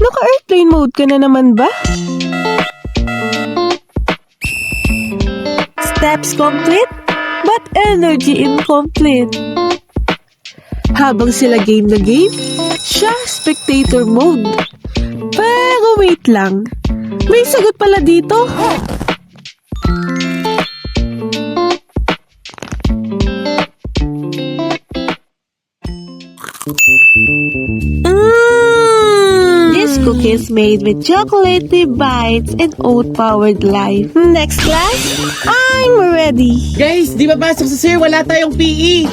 Naka-airplane mode ka na naman ba? Steps complete, but energy incomplete. Habang sila game na game, siya spectator mode. Pero wait lang, may sagot pala dito. This cookie is made with chocolatey bites and oat-powered life. Next class, I'm ready. Guys, di ba pasok sa sir? Wala tayong PE.